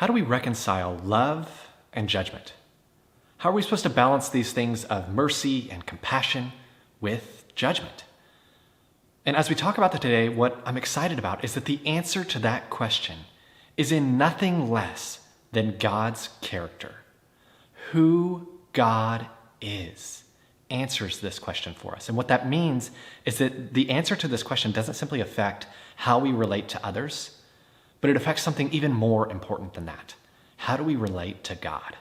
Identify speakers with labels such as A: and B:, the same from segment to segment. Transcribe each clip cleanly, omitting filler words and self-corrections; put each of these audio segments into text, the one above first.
A: How do we reconcile love and judgment? How are we supposed to balance these things of mercy and compassion with judgment? And as we talk about that today, what I'm excited about is that the answer to that question is in nothing less than God's character. Who God is answers this question for us. And what that means is that the answer to this question doesn't simply affect how we relate to others, but it affects something even more important than that. How do we relate to God?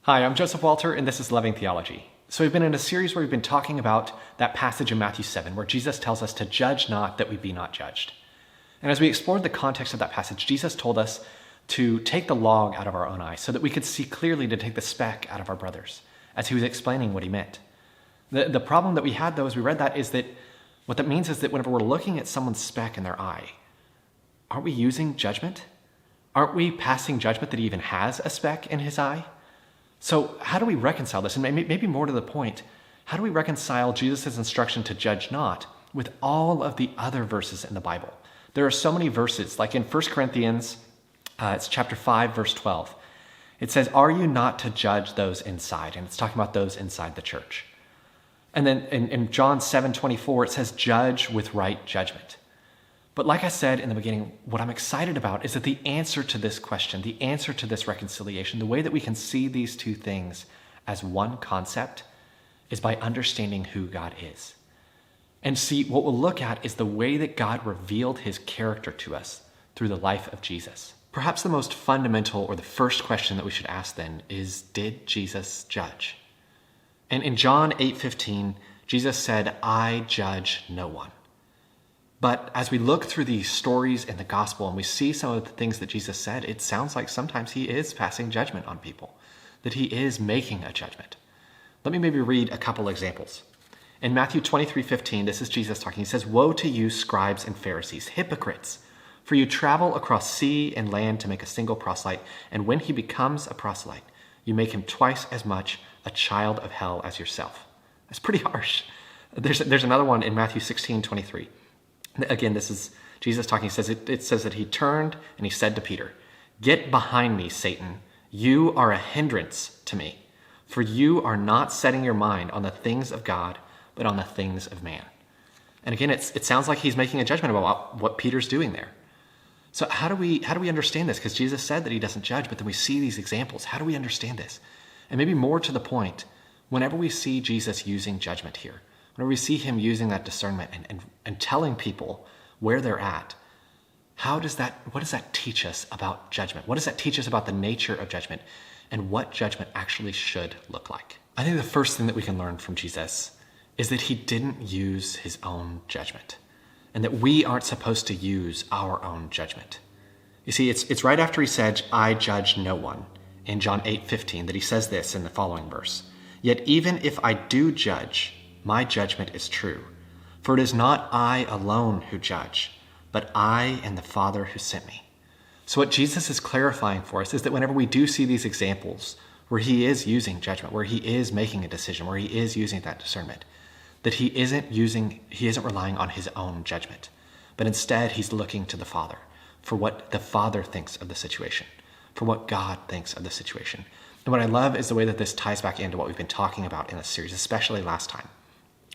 A: Hi, I'm Joseph Walter, and this is Loving Theology. So we've been in a series where we've been talking about that passage in Matthew 7, where Jesus tells us to judge not that we be not judged. And as we explored the context of that passage, Jesus told us to take the log out of our own eye so that we could see clearly to take the speck out of our brother's, as he was explaining what he meant. The problem that we had, though, as we read that, is that what that means is that whenever we're looking at someone's speck in their eye, aren't we using judgment? Aren't we passing judgment that he even has a speck in his eye? So how do we reconcile this? And maybe more to the point, how do we reconcile Jesus' instruction to judge not with all of the other verses in the Bible? There are so many verses, like in 1 Corinthians, it's chapter 5, verse 12. It says, "Are you not to judge those inside?" And it's talking about those inside the church. And then in John 7:24, it says, "Judge with right judgment." But like I said in the beginning, what I'm excited about is that the answer to this question, the answer to this reconciliation, the way that we can see these two things as one concept is by understanding who God is. And see, what we'll look at is the way that God revealed his character to us through the life of Jesus. Perhaps the most fundamental or the first question that we should ask then is, did Jesus judge? And in John 8:15, Jesus said, "I judge no one." But as we look through these stories in the gospel and we see some of the things that Jesus said, it sounds like sometimes he is passing judgment on people, that he is making a judgment. Let me maybe read a couple examples. In Matthew 23:15, this is Jesus talking. He says, "Woe to you, scribes and Pharisees, hypocrites! For you travel across sea and land to make a single proselyte, and when he becomes a proselyte, you make him twice as much a child of hell as yourself." That's pretty harsh. There's another one in Matthew 16:23. Again, this is Jesus talking. It says that he turned and he said to Peter, "Get behind me, Satan. You are a hindrance to me, for you are not setting your mind on the things of God, but on the things of man." And again, it sounds like he's making a judgment about what Peter's doing there. So how do we understand this? Because Jesus said that he doesn't judge, but then we see these examples. How do we understand this? And maybe more to the point, whenever we see Jesus using judgment here, whenever we see him using that discernment and telling people where they're at, what does that teach us about judgment? What does that teach us about the nature of judgment and what judgment actually should look like? I think the first thing that we can learn from Jesus is that he didn't use his own judgment, and that we aren't supposed to use our own judgment. You see, it's right after he said, "I judge no one," in John 8:15, that he says this in the following verse. "Yet even if I do judge, my judgment is true. For it is not I alone who judge, but I and the Father who sent me." So what Jesus is clarifying for us is that whenever we do see these examples where he is using judgment, where he is making a decision, where he is using that discernment, that he isn't relying on his own judgment, but instead he's looking to the Father for what the Father thinks of the situation, for what God thinks of the situation. And what I love is the way that this ties back into what we've been talking about in this series, especially last time,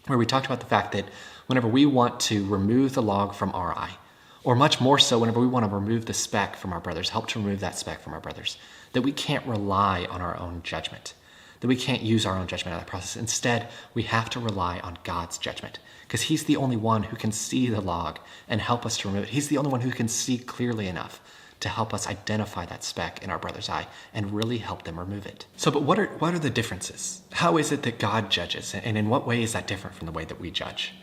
A: where we talked about the fact that whenever we want to remove the log from our eye, or much more so whenever we want to remove the speck from our brothers, help to remove that speck from our brothers, that we can't rely on our own judgment, that we can't use our own judgment in that process. Instead, we have to rely on God's judgment, because he's the only one who can see the log and help us to remove it. He's the only one who can see clearly enough to help us identify that speck in our brother's eye and really help them remove it. So, but what are the differences? How is it that God judges, and in what way is that different from the way that we judge?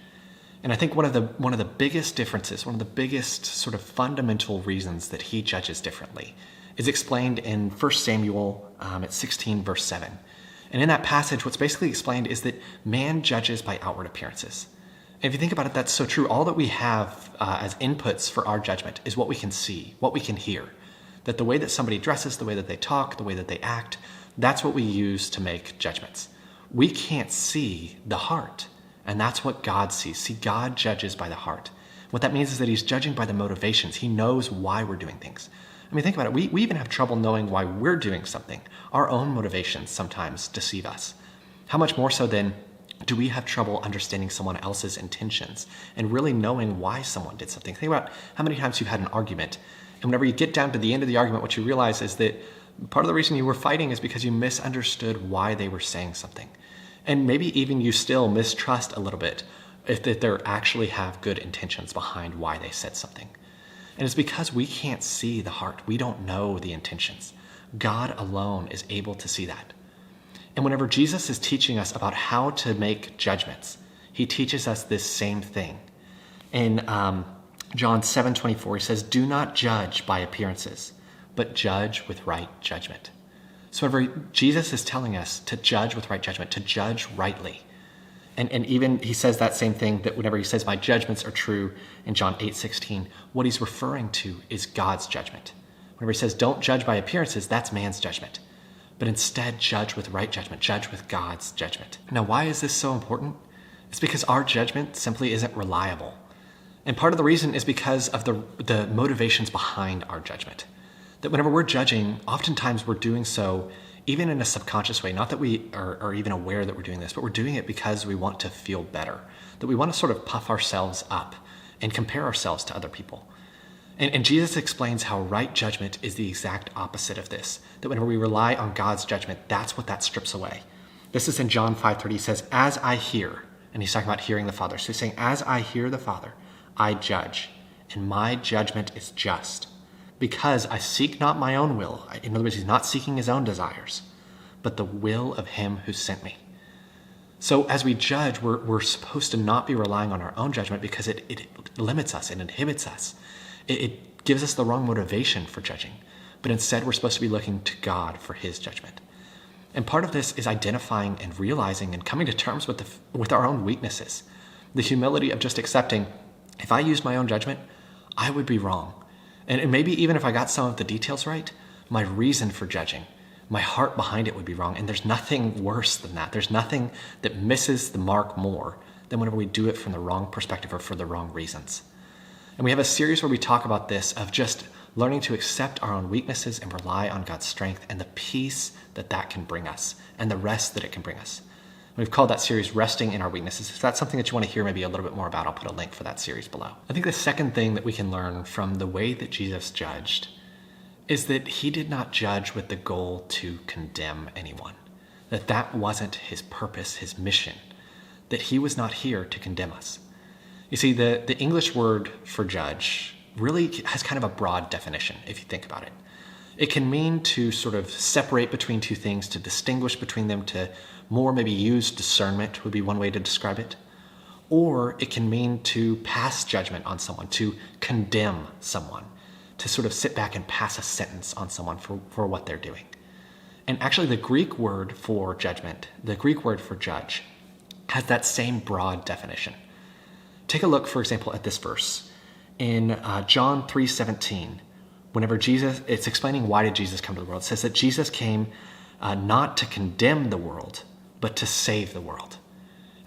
A: And I think one of the biggest differences, one of the biggest sort of fundamental reasons that he judges differently is explained in 1 Samuel at 16, verse 7. And in that passage, what's basically explained is that man judges by outward appearances. And if you think about it, that's so true. All that we have as inputs for our judgment is what we can see, what we can hear. That the way that somebody dresses, the way that they talk, the way that they act, that's what we use to make judgments. We can't see the heart, and that's what God sees. See, God judges by the heart. What that means is that he's judging by the motivations. He knows why we're doing things. I mean, think about it. We even have trouble knowing why we're doing something. Our own motivations sometimes deceive us. How much more so then do we have trouble understanding someone else's intentions and really knowing why someone did something? Think about how many times you've had an argument, and whenever you get down to the end of the argument, what you realize is that part of the reason you were fighting is because you misunderstood why they were saying something. And maybe even you still mistrust a little bit if that they actually have good intentions behind why they said something. And it's because we can't see the heart. We don't know the intentions. God alone is able to see that. And whenever Jesus is teaching us about how to make judgments, he teaches us this same thing. In John 7:24, he says, "Do not judge by appearances, but judge with right judgment." So whenever Jesus is telling us to judge with right judgment, to judge rightly, and even he says that same thing, that whenever he says, "My judgments are true," in John 8:16, what he's referring to is God's judgment. Whenever he says, "Don't judge by appearances," that's man's judgment. But instead, judge with right judgment, judge with God's judgment. Now, why is this so important? It's because our judgment simply isn't reliable. And part of the reason is because of the motivations behind our judgment. That whenever we're judging, oftentimes we're doing so even in a subconscious way. Not that we are even aware that we're doing this, but we're doing it because we want to feel better. That we want to sort of puff ourselves up and compare ourselves to other people. And Jesus explains how right judgment is the exact opposite of this. That whenever we rely on God's judgment, that's what that strips away. This is in John 5:30. He says, "As I hear," and he's talking about hearing the Father. So he's saying, "As I hear the Father, I judge, and my judgment is just. Because I seek not my own will." In other words, he's not seeking his own desires, but the will of him who sent me. So as we judge, we're supposed to not be relying on our own judgment because it limits us, it inhibits us. It gives us the wrong motivation for judging. But instead, we're supposed to be looking to God for his judgment. And part of this is identifying and realizing and coming to terms with our own weaknesses. The humility of just accepting, if I used my own judgment, I would be wrong. And maybe even if I got some of the details right, my reason for judging, my heart behind it would be wrong. And there's nothing worse than that. There's nothing that misses the mark more than whenever we do it from the wrong perspective or for the wrong reasons. And we have a series where we talk about this, of just learning to accept our own weaknesses and rely on God's strength and the peace that that can bring us and the rest that it can bring us. We've called that series Resting in Our Weaknesses. If that's something that you want to hear maybe a little bit more about, I'll put a link for that series below. I think the second thing that we can learn from the way that Jesus judged is that he did not judge with the goal to condemn anyone. That wasn't his purpose, his mission. That he was not here to condemn us. You see, the English word for judge really has kind of a broad definition, if you think about it. It can mean to sort of separate between two things, to distinguish between them, to more maybe use discernment would be one way to describe it. Or it can mean to pass judgment on someone, to condemn someone, to sort of sit back and pass a sentence on someone for what they're doing. And actually the Greek word for judgment, the Greek word for judge, has that same broad definition. Take a look, for example, at this verse. In John 3:17, whenever it's explaining why did Jesus come to the world, it says that Jesus came not to condemn the world, but to save the world.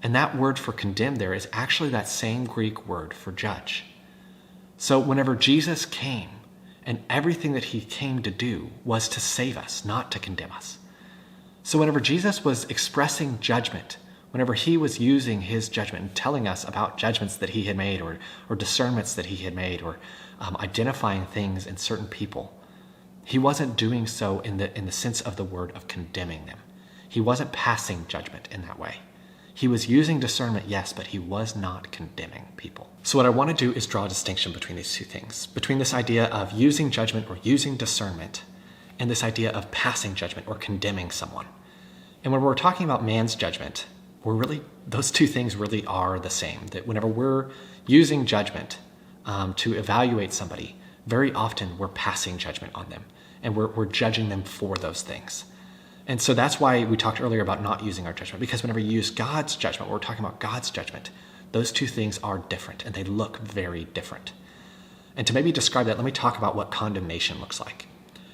A: And that word for condemn there is actually that same Greek word for judge. So whenever Jesus came, and everything that he came to do was to save us, not to condemn us. So whenever Jesus was expressing judgment, whenever he was using his judgment and telling us about judgments that he had made or discernments that he had made or identifying things in certain people, he wasn't doing so in the sense of the word of condemning them. He wasn't passing judgment in that way. He was using discernment, yes, but he was not condemning people. So what I want to do is draw a distinction between these two things, between this idea of using judgment or using discernment and this idea of passing judgment or condemning someone. And when we're talking about man's judgment, those two things really are the same. That whenever we're using judgment to evaluate somebody, very often we're passing judgment on them and we're judging them for those things. And so that's why we talked earlier about not using our judgment, because whenever you use God's judgment, we're talking about God's judgment, those two things are different and they look very different. And to maybe describe that, let me talk about what condemnation looks like.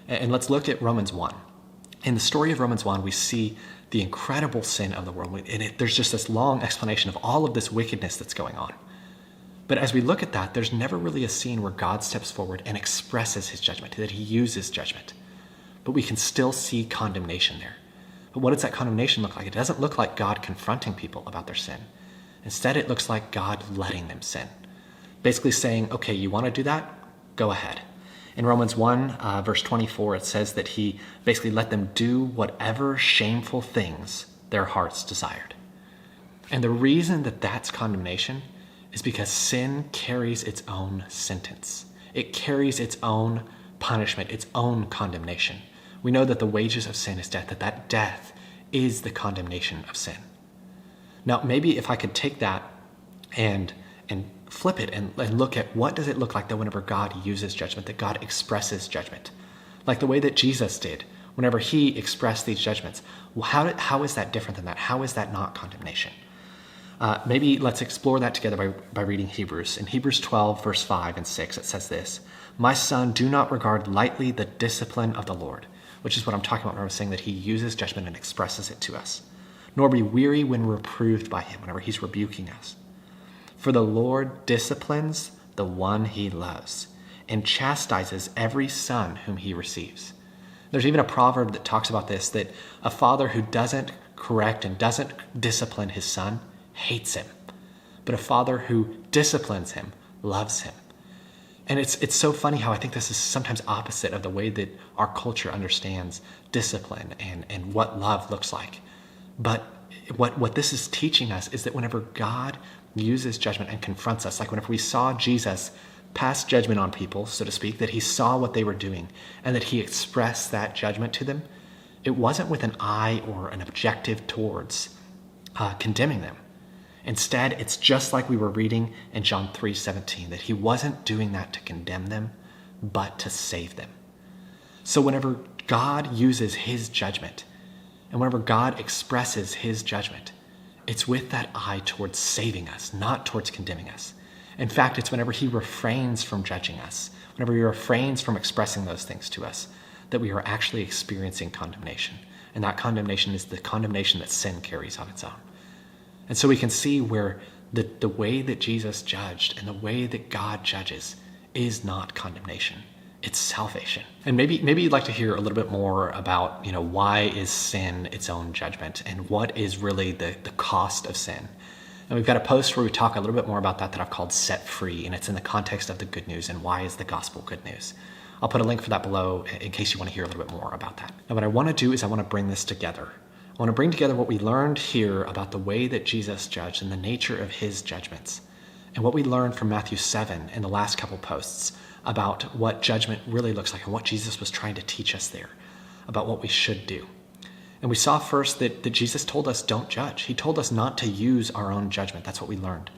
A: And let's look at Romans 1. In the story of Romans 1, we see the incredible sin of the world. And there's just this long explanation of all of this wickedness that's going on. But as we look at that, there's never really a scene where God steps forward and expresses his judgment, that he uses judgment. But we can still see condemnation there. But what does that condemnation look like? It doesn't look like God confronting people about their sin. Instead, it looks like God letting them sin. Basically saying, okay, you want to do that? Go ahead. In Romans 1, verse 24, it says that he basically let them do whatever shameful things their hearts desired. And the reason that that's condemnation is because sin carries its own sentence. It carries its own punishment, its own condemnation. We know that the wages of sin is death, that death is the condemnation of sin. Now, maybe if I could take that and flip it and look at what does it look like that whenever God uses judgment, that God expresses judgment, like the way that Jesus did whenever he expressed these judgments. How is that different than that? How is that not condemnation? Maybe let's explore that together by reading Hebrews. In Hebrews 12, verse 5 and 6, it says this: "My son, do not regard lightly the discipline of the Lord," which is what I'm talking about when I was saying that he uses judgment and expresses it to us. "Nor be weary when reproved by him," whenever he's rebuking us. "For the Lord disciplines the one he loves and chastises every son whom he receives." There's even a proverb that talks about this, that a father who doesn't correct and doesn't discipline his son hates him, but a father who disciplines him loves him. And it's so funny how I think this is sometimes opposite of the way that our culture understands discipline and what love looks like. But what this is teaching us is that whenever God uses judgment and confronts us, like whenever we saw Jesus pass judgment on people, so to speak, that he saw what they were doing and that he expressed that judgment to them, it wasn't with an eye or an objective towards condemning them. Instead, it's just like we were reading in John 3:17, that he wasn't doing that to condemn them, but to save them. So whenever God uses his judgment, and whenever God expresses his judgment, it's with that eye towards saving us, not towards condemning us. In fact, it's whenever he refrains from judging us, whenever he refrains from expressing those things to us, that we are actually experiencing condemnation. And that condemnation is the condemnation that sin carries on its own. And so we can see where the way that Jesus judged and the way that God judges is not condemnation. It's salvation. And maybe you'd like to hear a little bit more about, why is sin its own judgment and what is really the cost of sin. And we've got a post where we talk a little bit more about that I've called Set Free, and it's in the context of the good news and why is the gospel good news. I'll put a link for that below in case you want to hear a little bit more about that. Now what I want to do is I want to bring this together. I want to bring together what we learned here about the way that Jesus judged and the nature of his judgments, and what we learned from Matthew 7 in the last couple posts about what judgment really looks like and what Jesus was trying to teach us there about what we should do. And we saw first that Jesus told us don't judge. He told us not to use our own judgment. That's what we learned.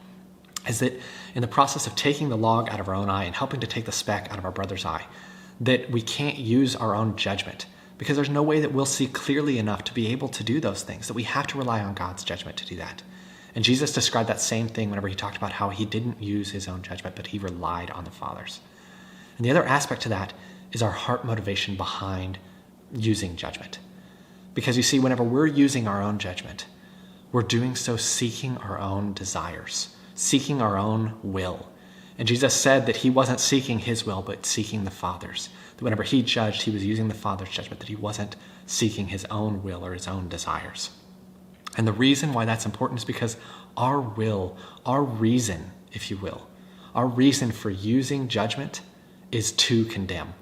A: Is that in the process of taking the log out of our own eye and helping to take the speck out of our brother's eye, that we can't use our own judgment because there's no way that we'll see clearly enough to be able to do those things, that we have to rely on God's judgment to do that. And Jesus described that same thing whenever he talked about how he didn't use his own judgment, but he relied on the Father's. And the other aspect to that is our heart motivation behind using judgment. Because you see, whenever we're using our own judgment, we're doing so seeking our own desires, seeking our own will. And Jesus said that he wasn't seeking his will, but seeking the Father's. That whenever he judged, he was using the Father's judgment, that he wasn't seeking his own will or his own desires. And the reason why that's important is because our will, our reason, if you will, our reason for using judgment is to condemn.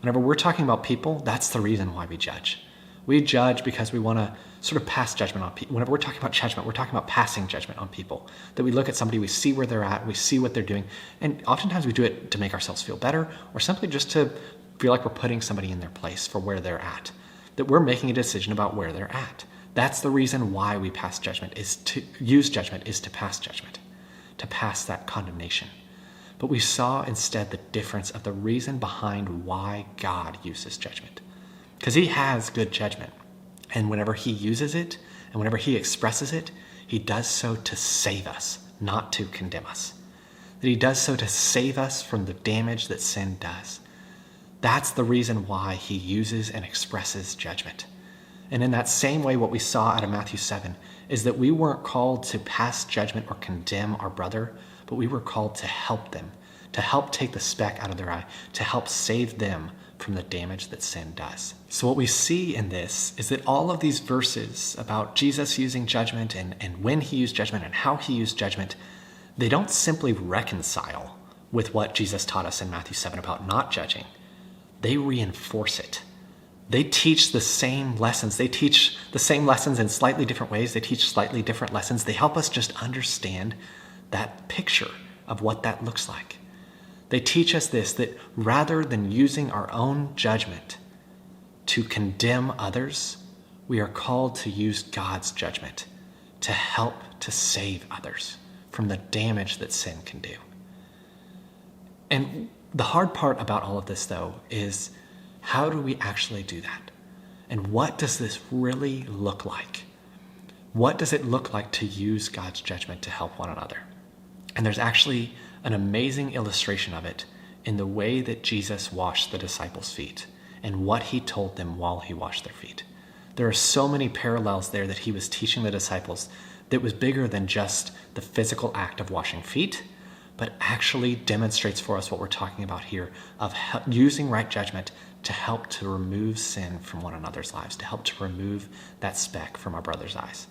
A: Whenever we're talking about people, that's the reason why we judge. We judge because we want to sort of pass judgment on people. Whenever we're talking about judgment, we're talking about passing judgment on people. That we look at somebody, we see where they're at, we see what they're doing. And oftentimes we do it to make ourselves feel better or simply just to feel like we're putting somebody in their place for where they're at. That we're making a decision about where they're at. That's the reason why we pass judgment, is to use judgment, is to pass judgment, to pass that condemnation. But we saw instead the difference of the reason behind why God uses judgment. Because he has good judgment. And whenever he uses it, and whenever he expresses it, he does so to save us, not to condemn us. That he does so to save us from the damage that sin does. That's the reason why he uses and expresses judgment. And in that same way, what we saw out of Matthew 7 is that we weren't called to pass judgment or condemn our brother, but we were called to help them, to help take the speck out of their eye, to help save them from the damage that sin does. So what we see in this is that all of these verses about Jesus using judgment and when he used judgment and how he used judgment, they don't simply reconcile with what Jesus taught us in Matthew 7 about not judging. They reinforce it. They teach the same lessons. They teach the same lessons in slightly different ways. They teach slightly different lessons. They help us just understand that picture of what that looks like. They teach us this, that rather than using our own judgment to condemn others, we are called to use God's judgment to help to save others from the damage that sin can do. And the hard part about all of this, though, is how do we actually do that? And what does this really look like? What does it look like to use God's judgment to help one another? And there's actually an amazing illustration of it in the way that Jesus washed the disciples' feet and what he told them while he washed their feet. There are so many parallels there that he was teaching the disciples that was bigger than just the physical act of washing feet, but actually demonstrates for us what we're talking about here of using right judgment to help to remove sin from one another's lives, to help to remove that speck from our brother's eyes.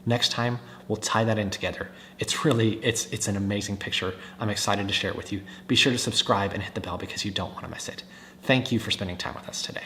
A: Next time, we'll tie that in together. It's an amazing picture. I'm excited to share it with you. Be sure to subscribe and hit the bell because you don't want to miss it. Thank you for spending time with us today.